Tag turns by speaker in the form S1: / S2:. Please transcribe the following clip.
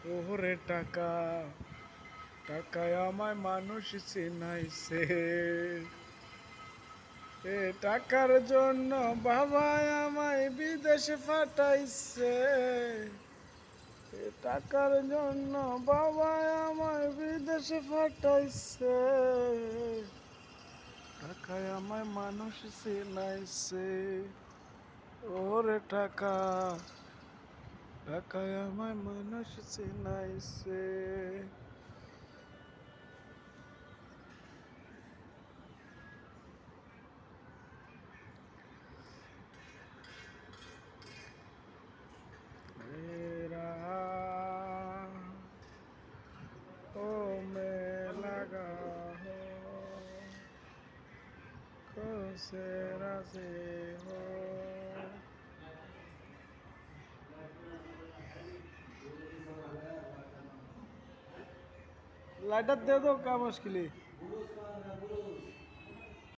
S1: ওরে টাকা, টাকায় আমায় মানুষ চিনাইছে। এ টাকার জন্য বাবা আমায় বিদেশে পাঠাইছে। এ টাকার জন্য বাবা আমায় বিদেশে পাঠাইছে। টাকায় আমায় মানুষ চিনাইছে। ওরে টাকা, টাকায় আমায় মানুষ চিনাইছে। मेरा ओ में लगा हो खुसे राजी हो। लाइटर दे दो क्या मुश्किल है।